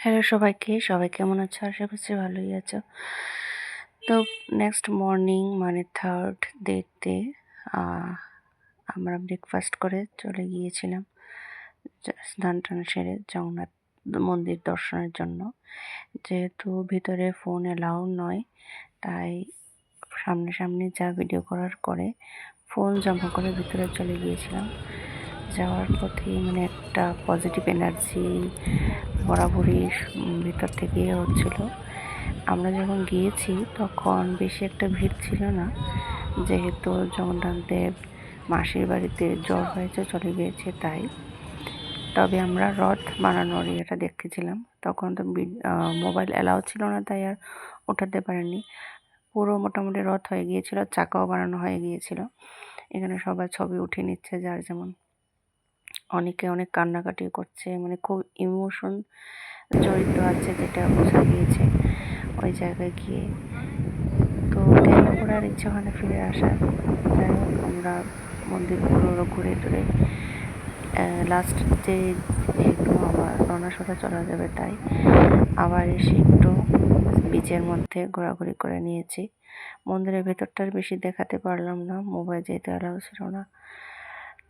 Hello সবাইকে, সবাই কেমন আছো? আশা করছি ভালোই আছো। তো নেক্সট মর্নিং মানে 3rd ডেতে আমরা ব্রেকফাস্ট করে চলে গিয়েছিলাম স্নান-টান সেরে জগন্নাথ মন্দির দর্শনের জন্য। যেহেতু ভিতরে ফোন অ্যালাউ নয়, তাই সামনাসামনি যা ভিডিও করার করে ফোন জমা করে ভিতরে চলে গিয়েছিলাম। যাওয়ার পথেই মানে একটা পজিটিভ এনার্জি বরাবরই ভিতর থেকে হচ্ছিল। আমরা যখন গিয়েছি তখন বেশি একটা ভিড় ছিল না, যেহেতু জগন্নাথ দেব মাসির বাড়িতে জ্বর হয়েছে চলে গিয়েছে তাই। তবে আমরা রথ বানানোর ইয়েটা দেখেছিলাম, তখন তো মোবাইল অ্যালাউ ছিল না তাই আর ওঠাতে পারেনি। পুরো মোটামুটি রথ হয়ে গিয়েছিল, চাকাও বানানো হয়ে গিয়েছিল। এখানে সবাই ছবি উঠিয়ে নিচ্ছে যার যেমন। অনেকে অনেক কান্নাকাটি করছে, মানে খুব ইমোশন জড়িত আছে, যেটা বোঝা গিয়েছে ওই জায়গায় গিয়ে। তো ট্রেনে করার ইচ্ছা হয় না ফিরে আসার। যাই হোক, আমরা মন্দির পুরো ঘুরে টুরে লাস্ট যে যেহেতু আবার রওনা চলা যাবে তাই আবার এসে একটু বিচের মধ্যে ঘোরাঘুরি করে নিয়েছি। মন্দিরের ভেতরটার বেশি দেখাতে পারলাম না, মোবাইল যেতে অ্যালাউ ছিল না।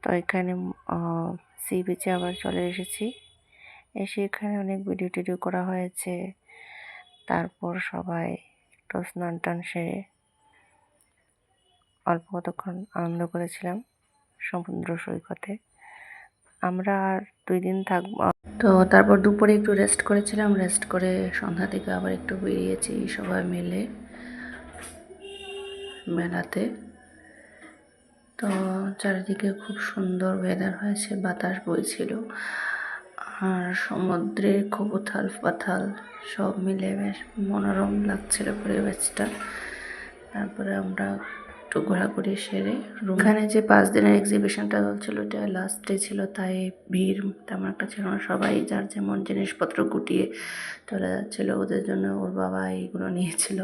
তো এখানে সি বিচে আবার চলে এসেছি। এসে এখানে অনেক ভিডিও টিডিও করা হয়েছে। তারপর সবাই একটু স্নান টান সেরে অল্প কতক্ষণ আনন্দ করেছিলাম সমুদ্র সৈকতে। আমরা আর 2 দিন থাকবো। তো তারপর দুপুরে একটু রেস্ট করেছিলাম, রেস্ট করে সন্ধ্যা থেকে আবার একটু বেরিয়েছি সবাই মিলে মেলাতে। তো চারিদিকে খুব সুন্দর ওয়েদার হয়েছে, বাতাস বইছিল আর সমুদ্রে খুব উথাল পাথাল সব মিলে বেশ মনোরম লাগছিল পরিবেশটা। তারপরে আমরা একটু ঘোরাঘুরি সেরে ওখানে যে 5 দিনের এক্সিবিশনটা চলছিল ওটা লাস্ট ডে ছিল, তাই ভিড় তেমন একটা ছিল না। সবাই যার যেমন জিনিসপত্র গুটিয়ে চলে যাচ্ছিল। ওদের জন্য ওর বাবা এইগুলো নিয়েছিল,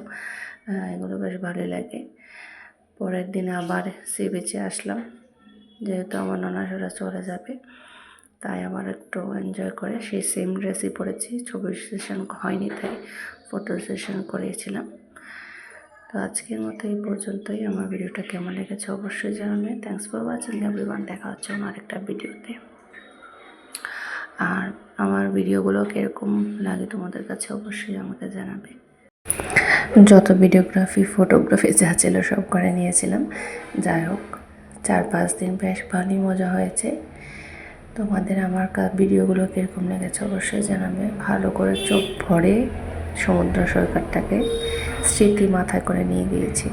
এগুলো বেশ ভালোই লাগে। পরের দিনে আবার সি বিচে আসলাম, যেহেতু আমার ননাসরা চলে যাবে তাই আবার একটু এনজয় করে সেই সেম ড্রেসই পরেছি। ছবির সেশন হয়নি তাই ফটো সেশন করেছিলাম। তো আজকের মতো এই পর্যন্তই। আমার ভিডিওটা কেমন লেগেছে অবশ্যই জানাবে। Thanks for watching everyone. দেখা হচ্ছে আমার আরেকটা ভিডিওতে। আর আমার ভিডিওগুলো কীরকম লাগে তোমাদের কাছে অবশ্যই আমাকে জানাবে। যত ভিডিওগ্রাফি ফটোগ্রাফি যা ছিল সব করে নিয়েছিলাম। যাই হোক, 4-5 দিন বেশ ভালোই মজা হয়েছে। তোমাদের আমার ভিডিওগুলো কীরকম লেগেছে অবশ্যই জানাবে। ভালো করে চোখ ভরে সমুদ্র সৈকতটাকে স্মৃতি মাথায় করে নিয়ে গিয়েছি।